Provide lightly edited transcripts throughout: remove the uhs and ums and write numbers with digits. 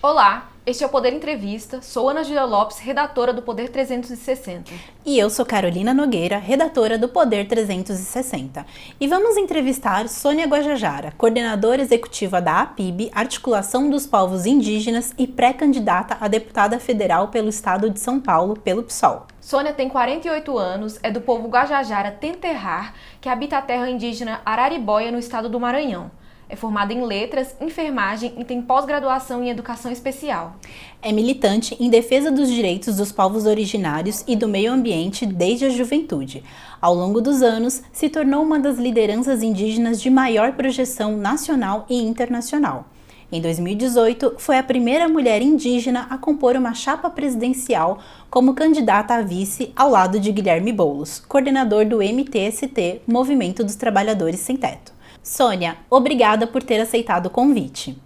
Olá, este é o Poder Entrevista. Sou Ana Júlia Lopes, redatora do Poder 360. E eu sou Carolina Nogueira, redatora do Poder 360. E vamos entrevistar Sônia Guajajara, coordenadora executiva da APIB, Articulação dos Povos Indígenas e pré-candidata a deputada federal pelo estado de São Paulo, pelo PSOL. Sônia tem 48 anos, é do povo Guajajara Tenterrar, que habita a terra indígena Araribóia, no estado do Maranhão. É formada em letras, enfermagem e tem pós-graduação em educação especial. É militante em defesa dos direitos dos povos originários e do meio ambiente desde a juventude. Ao longo dos anos, se tornou uma das lideranças indígenas de maior projeção nacional e internacional. Em 2018, foi a primeira mulher indígena a compor uma chapa presidencial como candidata a vice ao lado de Guilherme Boulos, coordenador do MTST, Movimento dos Trabalhadores Sem Teto. Sônia, obrigada por ter aceitado o convite.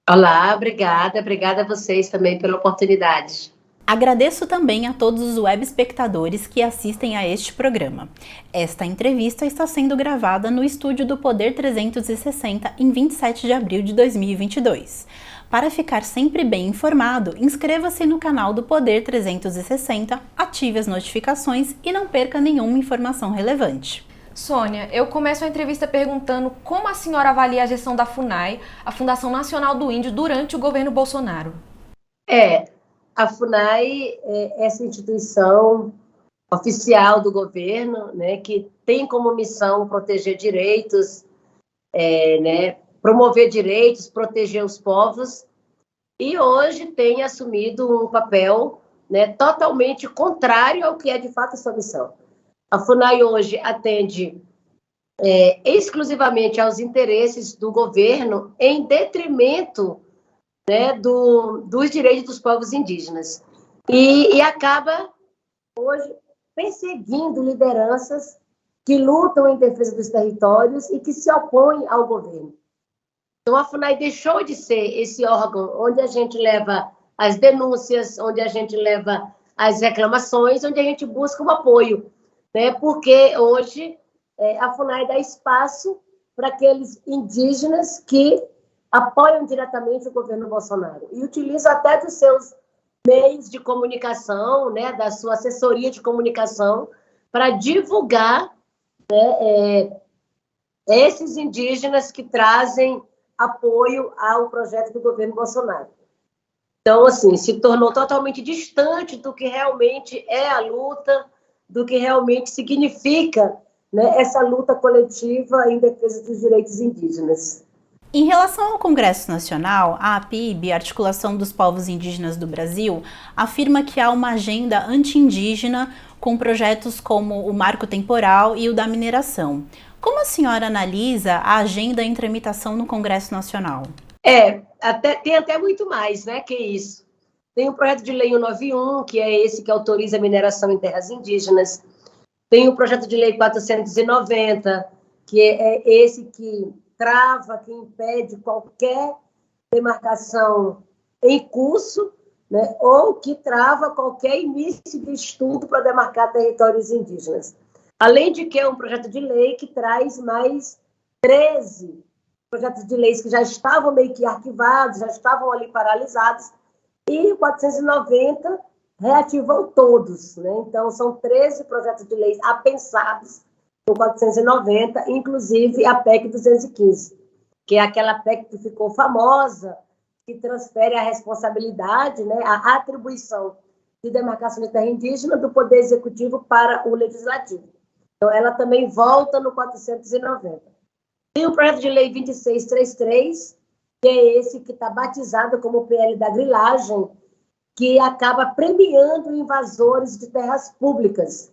Olá, obrigada a vocês também pela oportunidade. Agradeço também a todos os web espectadores que assistem a este programa. Esta entrevista está sendo gravada no estúdio do Poder 360 em 27 de abril de 2022. Para ficar sempre bem informado, inscreva-se no canal do Poder 360, ative as notificações e não perca nenhuma informação relevante. Sônia, eu começo a entrevista perguntando como a senhora avalia a gestão da FUNAI, a Fundação Nacional do Índio, durante o governo Bolsonaro. A FUNAI é essa instituição oficial do governo, né, que tem como missão proteger direitos, promover direitos, proteger os povos, e hoje tem assumido um papel, né, totalmente contrário ao que é de fato a sua missão. A FUNAI hoje atende exclusivamente aos interesses do governo em detrimento, né, dos direitos dos povos indígenas. E acaba hoje perseguindo lideranças que lutam em defesa dos territórios e que se opõem ao governo. Então, a FUNAI deixou de ser esse órgão onde a gente leva as denúncias, onde a gente leva as reclamações, onde a gente busca um apoio, né? Porque hoje a FUNAI dá espaço para aqueles indígenas que apoiam diretamente o governo Bolsonaro e utilizam até dos seus meios de comunicação, né, da sua assessoria de comunicação, para divulgar, né, esses indígenas que trazem apoio ao projeto do governo Bolsonaro. Então, assim, se tornou totalmente distante do que realmente é a luta, do que realmente significa, né, essa luta coletiva em defesa dos direitos indígenas. Em relação ao Congresso Nacional, a APIB, Articulação dos Povos Indígenas do Brasil, afirma que há uma agenda anti-indígena com projetos como o Marco Temporal e o da mineração. Como a senhora analisa a agenda em tramitação no Congresso Nacional? Tem até muito mais, né, que isso. Tem o projeto de lei 191, que é esse que autoriza a mineração em terras indígenas. Tem o projeto de lei 490, que é esse que trava, que impede qualquer demarcação em curso, né, ou que trava qualquer início de estudo para demarcar territórios indígenas. Além de que é um projeto de lei que traz mais 13 projetos de leis que já estavam meio que arquivados, já estavam ali paralisados, e o 490 reativam todos, né? Então, são 13 projetos de leis apensados no 490, inclusive a PEC 215, que é aquela PEC que ficou famosa, que transfere a responsabilidade, né, a atribuição de demarcação de terra indígena do Poder Executivo para o Legislativo. Então, ela também volta no 490. Tem o projeto de lei 2633, que é esse que está batizado como o PL da grilagem, que acaba premiando invasores de terras públicas.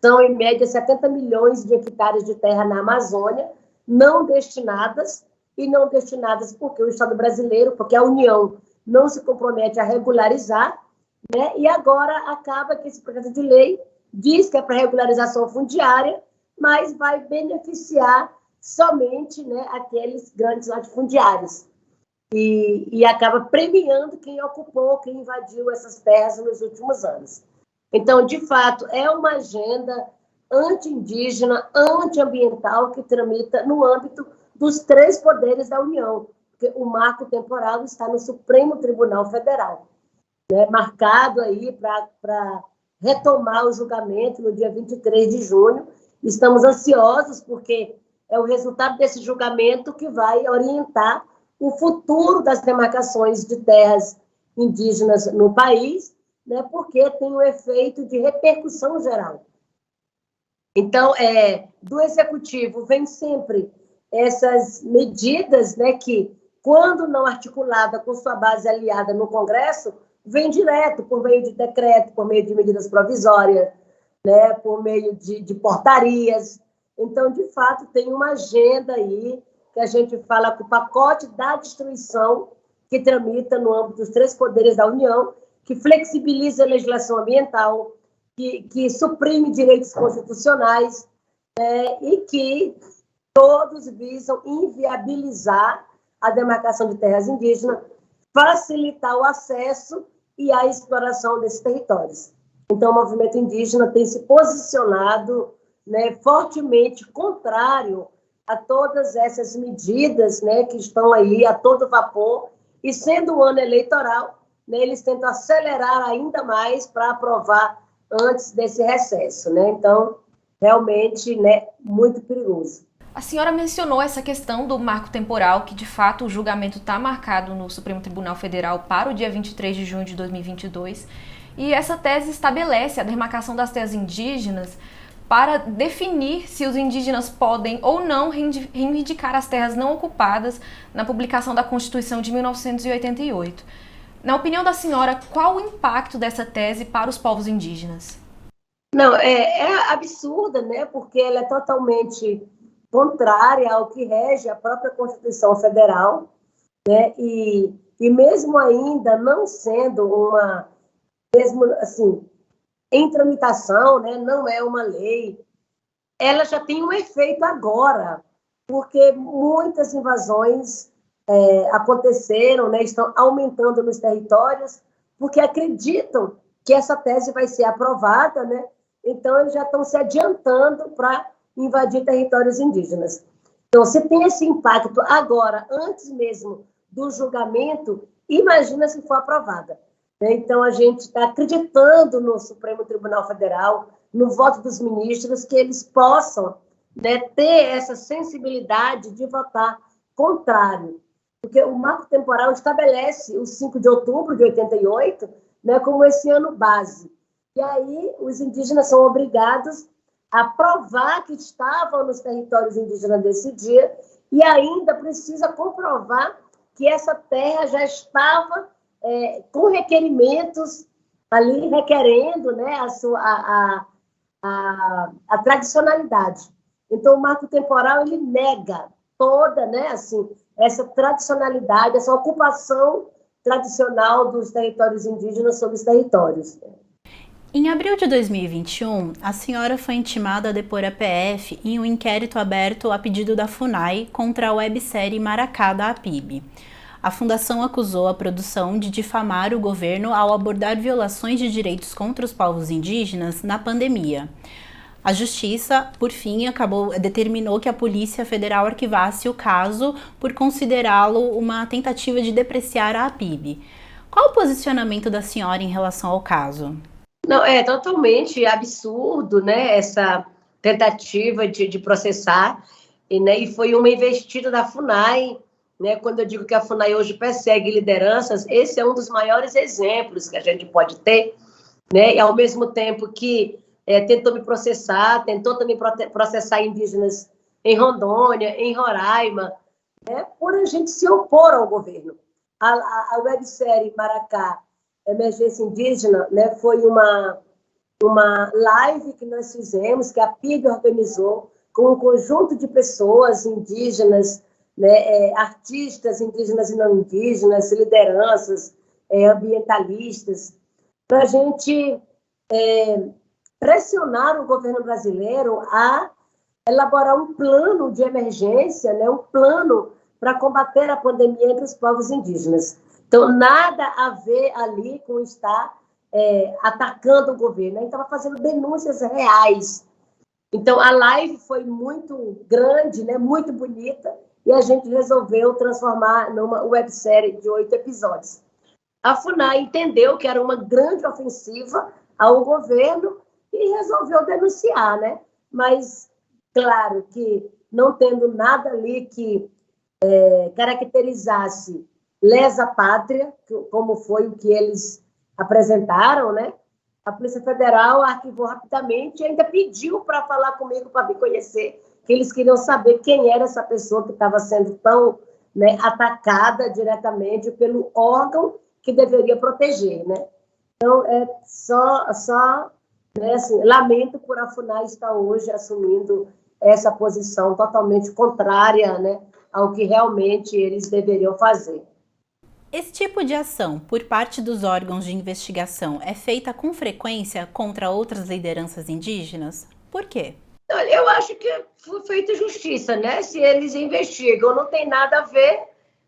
São, em média, 70 milhões de hectares de terra na Amazônia, não destinadas, e não destinadas porque o Estado brasileiro, porque a União não se compromete a regularizar, né? E agora acaba que esse projeto de lei diz que é para regularização fundiária, mas vai beneficiar somente, né, aqueles grandes latifundiários. E acaba premiando quem ocupou, quem invadiu essas terras nos últimos anos. Então, de fato, é uma agenda anti-indígena, anti-ambiental que tramita no âmbito dos 3 poderes da União, porque o marco temporal está no Supremo Tribunal Federal, né, marcado aí para retomar o julgamento no dia 23 de junho. Estamos ansiosos, porque é o resultado desse julgamento que vai orientar o futuro das demarcações de terras indígenas no país, né, porque tem um efeito de repercussão geral. Então, do Executivo vem sempre essas medidas, né, que, quando não articulada com sua base aliada no Congresso, vem direto por meio de decreto, por meio de medidas provisórias, né, por meio de portarias. Então, de fato, tem uma agenda aí, que a gente fala com o pacote da destruição, que tramita no âmbito dos 3 poderes da União, que flexibiliza a legislação ambiental, que suprime direitos constitucionais, e que todos visam inviabilizar a demarcação de terras indígenas, facilitar o acesso e a exploração desses territórios. Então, o movimento indígena tem se posicionado, né, fortemente contrário a todas essas medidas, né, que estão aí a todo vapor, e sendo o ano eleitoral, né, eles tentam acelerar ainda mais para aprovar antes desse recesso, né? Então, realmente, né, muito perigoso. A senhora mencionou essa questão do marco temporal, que de fato o julgamento está marcado no Supremo Tribunal Federal para o dia 23 de junho de 2022, e essa tese estabelece a demarcação das terras indígenas para definir se os indígenas podem ou não reivindicar as terras não ocupadas na publicação da Constituição de 1988. Na opinião da senhora, qual o impacto dessa tese para os povos indígenas? Não, é absurda, né? Porque ela é totalmente contrária ao que rege a própria Constituição Federal, né? E mesmo ainda não sendo uma, mesmo assim, em tramitação, né? Não é uma lei, ela já tem um efeito agora, porque muitas invasões aconteceram, né? Estão aumentando nos territórios, porque acreditam que essa tese vai ser aprovada, né? Então, eles já estão se adiantando para invadir territórios indígenas. Então, se tem esse impacto agora, antes mesmo do julgamento, imagina se for aprovada. Então, a gente está acreditando no Supremo Tribunal Federal, no voto dos ministros, que eles possam, né, ter essa sensibilidade de votar contrário. Porque o marco temporal estabelece o 5 de outubro de 88, né, como esse ano base. E aí os indígenas são obrigados a provar que estavam nos territórios indígenas desse dia, e ainda precisa comprovar que essa terra já estava com requerimentos ali, requerendo, né, a tradicionalidade. Então, o marco temporal, ele nega toda, né, assim, essa tradicionalidade, essa ocupação tradicional dos territórios indígenas sobre os territórios. Em abril de 2021, a senhora foi intimada a depor a PF em um inquérito aberto a pedido da FUNAI contra a websérie Maracá da APIB. A fundação acusou a produção de difamar o governo ao abordar violações de direitos contra os povos indígenas na pandemia. A Justiça, por fim, determinou que a Polícia Federal arquivasse o caso por considerá-lo uma tentativa de depreciar a APIB. Qual o posicionamento da senhora em relação ao caso? Não, é totalmente absurdo, né, essa tentativa de processar, e foi uma investida da FUNAI, né, quando eu digo que a FUNAI hoje persegue lideranças, esse é um dos maiores exemplos que a gente pode ter, né, e ao mesmo tempo que tentou me processar, tentou também processar indígenas em Rondônia, em Roraima, né, por a gente se opor ao governo. A websérie Maracá, Emergência Indígena, né, foi uma live que nós fizemos, que a PIB organizou, com um conjunto de pessoas indígenas, né, artistas indígenas e não indígenas, lideranças, ambientalistas, para a gente pressionar o governo brasileiro a elaborar um plano de emergência, né, um plano para combater a pandemia entre os povos indígenas. Então, nada a ver ali com estar atacando o governo. A gente estava fazendo denúncias reais. Então, a live foi muito grande, né, muito bonita, e a gente resolveu transformar numa websérie de 8 episódios. A FUNAI entendeu que era uma grande ofensiva ao governo e resolveu denunciar, né? Mas, claro que não tendo nada ali que caracterizasse lesa pátria, como foi o que eles apresentaram, né? A Polícia Federal arquivou rapidamente e ainda pediu para falar comigo, para me conhecer, que eles queriam saber quem era essa pessoa que estava sendo tão, né, atacada diretamente pelo órgão que deveria proteger, né? Então, né, assim, lamento por a FUNAI estar hoje assumindo essa posição totalmente contrária, né, ao que realmente eles deveriam fazer. Esse tipo de ação, por parte dos órgãos de investigação, é feita com frequência contra outras lideranças indígenas? Por quê? Eu acho que foi feita justiça, né? Se eles investigam, não tem nada a ver,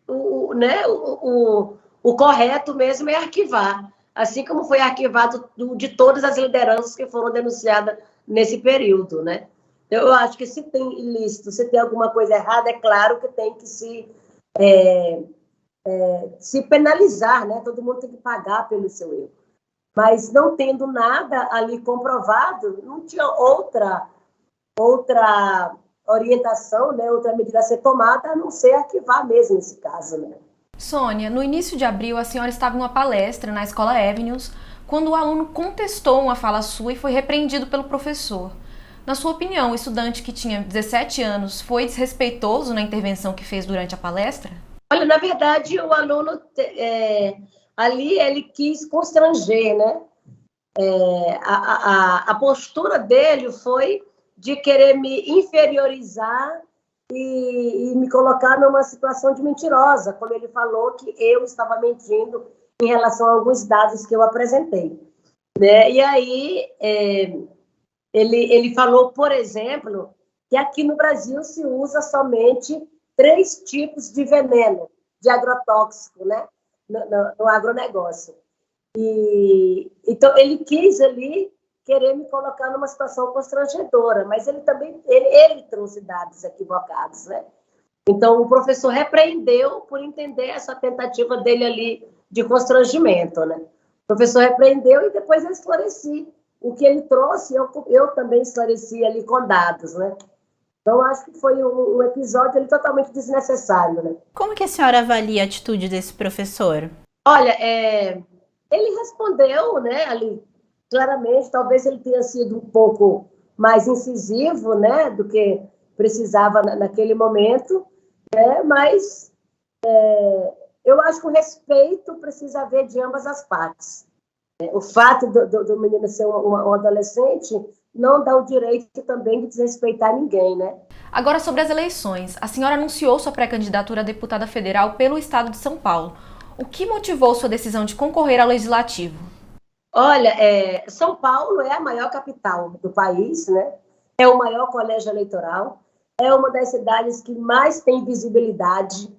o correto mesmo é arquivar, assim como foi arquivado de todas as lideranças que foram denunciadas nesse período, né? Eu acho que se tem ilícito, se tem alguma coisa errada, é claro que tem que se penalizar, né? Todo mundo tem que pagar pelo seu erro. Mas não tendo nada ali comprovado, não tinha outra orientação, né? Outra medida a ser tomada, a não ser arquivar mesmo esse caso, né? Sônia, no início de abril, a senhora estava em uma palestra na Escola Avenues, quando o aluno contestou uma fala sua e foi repreendido pelo professor. Na sua opinião, o estudante que tinha 17 anos foi desrespeitoso na intervenção que fez durante a palestra? Olha, na verdade, o aluno ali ele quis constranger, né? A postura dele foi de querer me inferiorizar e me colocar numa situação de mentirosa, como ele falou que eu estava mentindo em relação a alguns dados que eu apresentei, né? E aí ele falou, por exemplo, que aqui no Brasil se usa somente 3 tipos de veneno, de agrotóxico, né? No agronegócio. Então, ele quis ali querer me colocar numa situação constrangedora, mas ele também ele trouxe dados equivocados, né? Então, o professor repreendeu por entender essa tentativa dele ali de constrangimento, né? O professor repreendeu e depois eu esclareci o que ele trouxe, eu também esclareci ali com dados, né? Então, acho que foi um episódio ali totalmente desnecessário, né? Como que a senhora avalia a atitude desse professor? Olha, ele respondeu, né, ali, claramente, talvez ele tenha sido um pouco mais incisivo, né, do que precisava naquele momento, né, mas eu acho que o respeito precisa haver de ambas as partes. O fato do menino ser um adolescente não dá o direito também de desrespeitar ninguém, né? Agora, sobre as eleições. A senhora anunciou sua pré-candidatura a deputada federal pelo estado de São Paulo. O que motivou sua decisão de concorrer ao Legislativo? Olha, São Paulo é a maior capital do país, né? É o maior colégio eleitoral, é uma das cidades que mais tem visibilidade.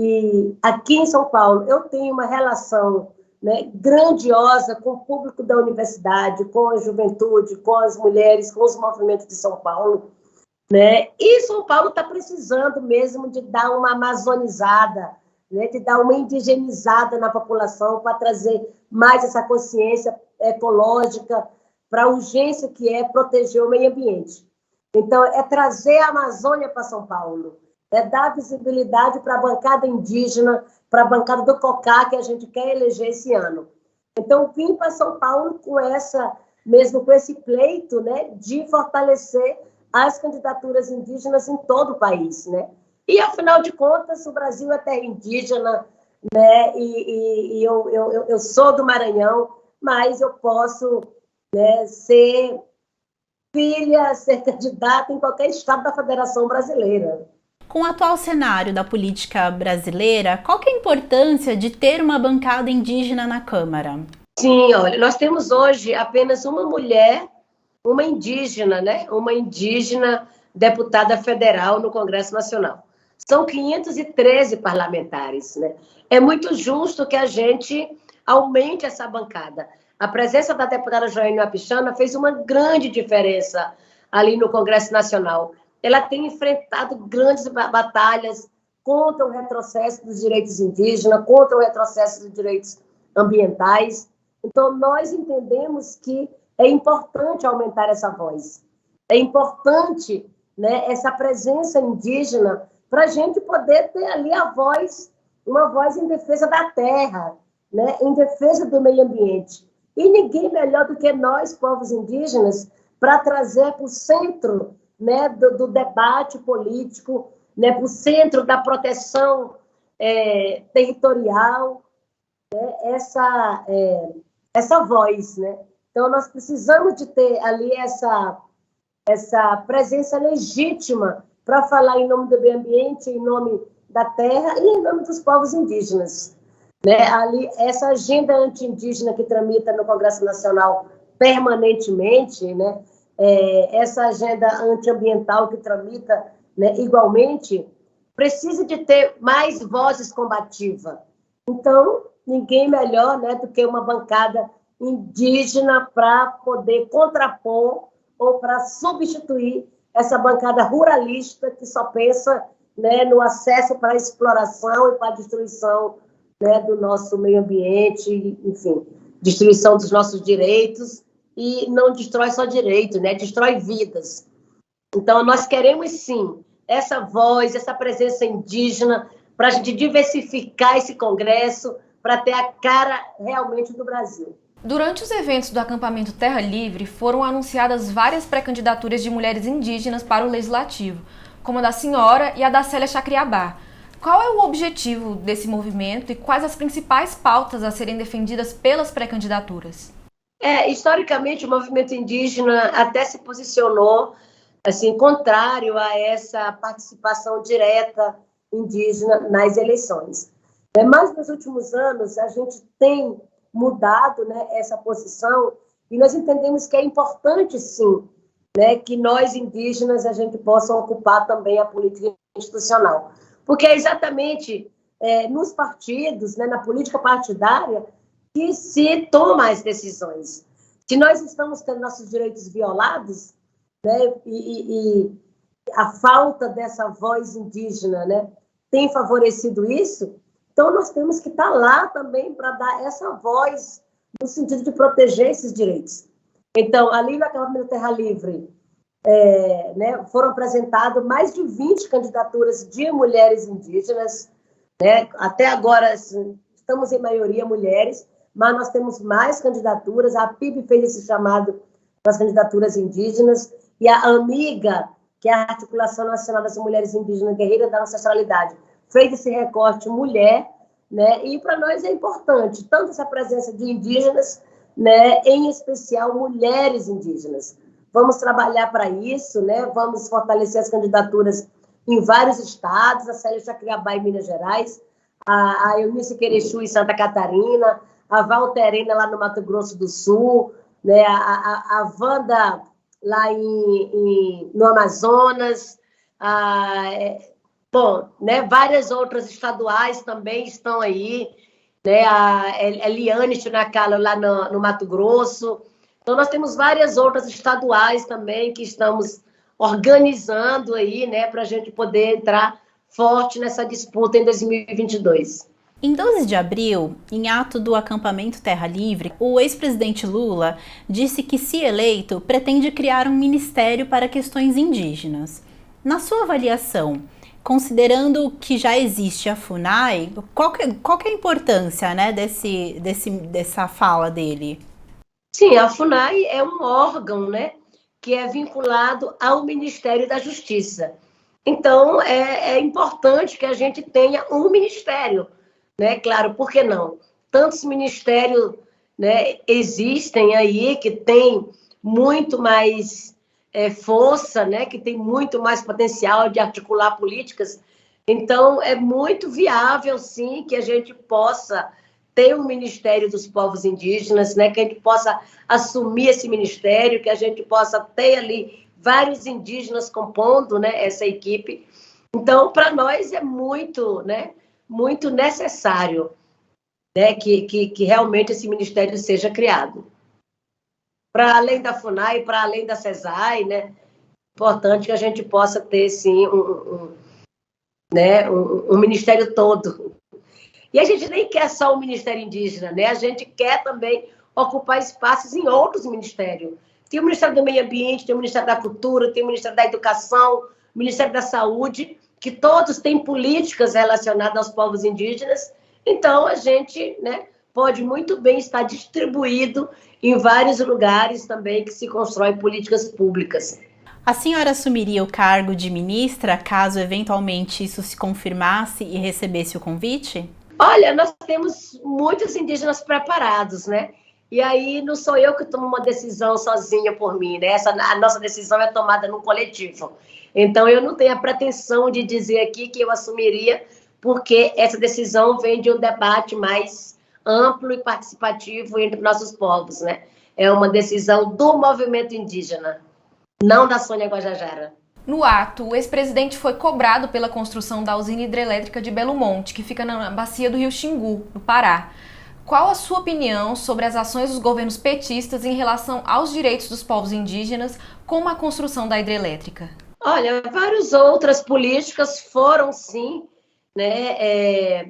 E aqui em São Paulo eu tenho uma relação, né, grandiosa com o público da universidade, com a juventude, com as mulheres, com os movimentos de São Paulo, né? E São Paulo está precisando mesmo de dar uma amazonizada, né, de dar uma indigenizada na população para trazer mais essa consciência ecológica para a urgência que é proteger o meio ambiente. Então, é trazer a Amazônia para São Paulo, é dar visibilidade para a bancada indígena, para a bancada do COCA que a gente quer eleger esse ano. Então, vim para São Paulo com esse pleito, né, de fortalecer as candidaturas indígenas em todo o país, né? E, afinal de contas, o Brasil é terra indígena, né? E eu sou do Maranhão, mas eu posso, né, ser filha, ser candidata em qualquer estado da Federação Brasileira. Com o atual cenário da política brasileira, qual que é a importância de ter uma bancada indígena na Câmara? Sim, olha, nós temos hoje apenas uma mulher, uma indígena, né? Uma indígena deputada federal no Congresso Nacional. São 513 parlamentares, né? É muito justo que a gente aumente essa bancada. A presença da deputada Joênia Wapichana fez uma grande diferença ali no Congresso Nacional. Ela tem enfrentado grandes batalhas contra o retrocesso dos direitos indígenas, contra o retrocesso dos direitos ambientais. Então, nós entendemos que é importante aumentar essa voz. É importante, né, essa presença indígena para a gente poder ter ali a voz, uma voz em defesa da terra, né, em defesa do meio ambiente. E ninguém melhor do que nós, povos indígenas, para trazer para o centro, né, do debate político, né, para o centro da proteção territorial, né, essa voz, né? Então, nós precisamos de ter ali essa presença legítima para falar em nome do meio ambiente, em nome da terra e em nome dos povos indígenas. Né? Ali, essa agenda anti-indígena que tramita no Congresso Nacional permanentemente, né? Essa agenda antiambiental que tramita, né, igualmente, precisa de ter mais vozes combativas. Então, ninguém melhor, né, do que uma bancada indígena para poder contrapor ou para substituir essa bancada ruralista que só pensa, né, no acesso para a exploração e para a destruição, né, do nosso meio ambiente, enfim, destruição dos nossos direitos, e não destrói só direito, né, destrói vidas. Então, nós queremos, sim, essa voz, essa presença indígena, para a gente diversificar esse congresso, para ter a cara realmente do Brasil. Durante os eventos do acampamento Terra Livre, foram anunciadas várias pré-candidaturas de mulheres indígenas para o Legislativo, como a da senhora e a da Célia Chacriabá. Qual é o objetivo desse movimento e quais as principais pautas a serem defendidas pelas pré-candidaturas? Historicamente, o movimento indígena até se posicionou assim, contrário a essa participação direta indígena nas eleições. Mas nos últimos anos, a gente tem mudado, né, essa posição e nós entendemos que é importante, sim, né, que nós, indígenas, a gente possa ocupar também a política institucional. Porque é exatamente nos partidos, né, na política partidária, que se toma as decisões. Se nós estamos tendo nossos direitos violados, né, e a falta dessa voz indígena, né, tem favorecido isso, então nós temos que estar lá também para dar essa voz no sentido de proteger esses direitos. Então, ali no acampamento Terra Livre, né, foram apresentadas mais de 20 candidaturas de mulheres indígenas, né, até agora assim, estamos em maioria mulheres, mas nós temos mais candidaturas. A PIB fez esse chamado para as candidaturas indígenas, e a AMIGA, que é a Articulação Nacional das Mulheres Indígenas Guerreiras da Ancestralidade, fez esse recorte mulher, né? E para nós é importante, tanto essa presença de indígenas, né, em especial mulheres indígenas. Vamos trabalhar para isso, né? Vamos fortalecer as candidaturas em vários estados, a Célia Chacriabá em Minas Gerais, a Eunice Querechu em Santa Catarina, a Valterena lá no Mato Grosso do Sul, né, a Wanda lá no Amazonas, bom, né, várias outras estaduais também estão aí, né, a Eliane Chinacalo lá no Mato Grosso. Então, nós temos várias outras estaduais também que estamos organizando aí, né, para a gente poder entrar forte nessa disputa em 2022. Em 12 de abril, em ato do acampamento Terra Livre, o ex-presidente Lula disse que, se eleito, pretende criar um ministério para questões indígenas. Na sua avaliação, considerando que já existe a FUNAI, qual que é a importância, né, dessa fala dele? Sim, a FUNAI é um órgão, né, que é vinculado ao Ministério da Justiça. Então, é importante que a gente tenha um ministério, né? Claro, por que não? Tantos ministérios, né, existem aí que têm muito mais força, né, que tem muito mais potencial de articular políticas. Então, é muito viável, sim, que a gente possa ter um Ministério dos Povos Indígenas, né, que a gente possa assumir esse ministério, que a gente possa ter ali vários indígenas compondo, né, essa equipe. Então, para nós é muito, né, muito necessário, né, que realmente esse ministério seja criado. Para além da FUNAI, para além da CESAI, né, importante que a gente possa ter, sim, né? Um ministério todo. E a gente nem quer só o Ministério Indígena, né? A gente quer também ocupar espaços em outros ministérios. Tem o Ministério do Meio Ambiente, tem o Ministério da Cultura, tem o Ministério da Educação, o Ministério da Saúde, que todos têm políticas relacionadas aos povos indígenas. Então, a gente, né, pode muito bem estar distribuído em vários lugares também que se constroem políticas públicas. A senhora assumiria o cargo de ministra caso eventualmente isso se confirmasse e recebesse o convite? Olha, nós temos muitos indígenas preparados, né? E aí não sou eu que tomo uma decisão sozinha por mim, né? A nossa decisão é tomada no coletivo. Então, eu não tenho a pretensão de dizer aqui que eu assumiria, porque essa decisão vem de um debate mais amplo e participativo entre nossos povos, né? É uma decisão do movimento indígena, não da Sônia Guajajara. No ato, o ex-presidente foi cobrado pela construção da usina hidrelétrica de Belo Monte, que fica na bacia do rio Xingu, no Pará. Qual a sua opinião sobre as ações dos governos petistas em relação aos direitos dos povos indígenas, como a construção da hidrelétrica? Olha, várias outras políticas foram sim, né,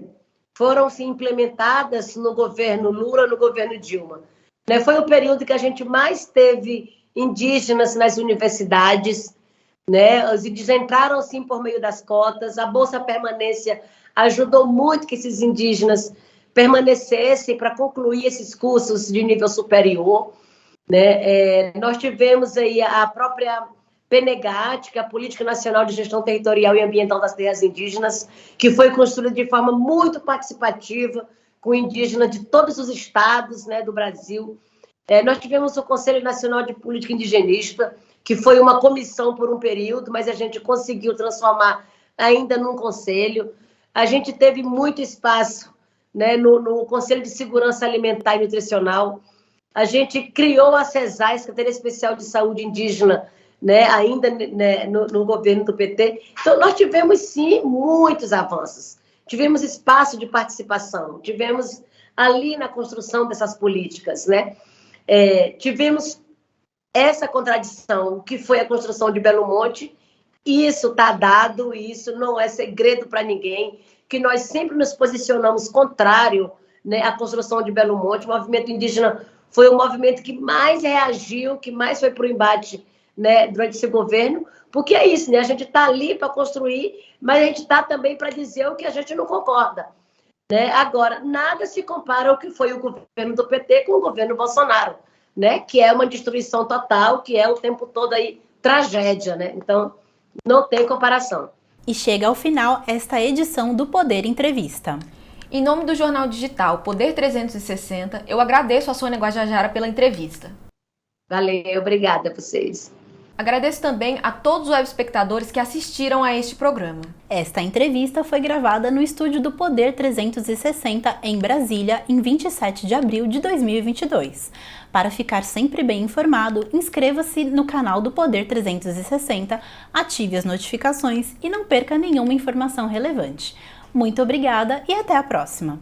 foram sim implementadas no governo Lula, no governo Dilma. Né, foi o período que a gente mais teve indígenas nas universidades, né? Os indígenas entraram sim por meio das cotas, a Bolsa Permanência ajudou muito que esses indígenas permanecessem para concluir esses cursos de nível superior, né? Nós tivemos aí a própria PNGAT, que é a Política Nacional de Gestão Territorial e Ambiental das Terras Indígenas, que foi construída de forma muito participativa, com indígenas de todos os estados, né, do Brasil. Nós tivemos o Conselho Nacional de Política Indigenista, que foi uma comissão por um período, mas a gente conseguiu transformar ainda num conselho. A gente teve muito espaço, né, no Conselho de Segurança Alimentar e Nutricional. A gente criou a CESAI, Secretaria Especial de Saúde Indígena, né, ainda, né, no governo do PT. Então, nós tivemos, sim, muitos avanços. Tivemos espaço de participação, tivemos ali na construção dessas políticas, né? Tivemos essa contradição, que foi a construção de Belo Monte. Isso está dado, isso não é segredo para ninguém, que nós sempre nos posicionamos contrário, né, à construção de Belo Monte. O movimento indígena foi o movimento que mais reagiu, que mais foi para o embate, né, durante esse governo, porque é isso, né? A gente está ali para construir, mas a gente está também para dizer o que a gente não concorda. Né? Agora, nada se compara ao que foi o governo do PT com o governo Bolsonaro, né? Que é uma destruição total, que é o tempo todo aí tragédia, né? Então, não tem comparação. E chega ao final esta edição do Poder Entrevista. Em nome do jornal digital Poder 360, eu agradeço a Sônia Guajajara pela entrevista. Valeu, obrigada a vocês. Agradeço também a todos os webespectadores que assistiram a este programa. Esta entrevista foi gravada no estúdio do Poder 360 em Brasília, em 27 de abril de 2022. Para ficar sempre bem informado, inscreva-se no canal do Poder 360, ative as notificações e não perca nenhuma informação relevante. Muito obrigada e até a próxima!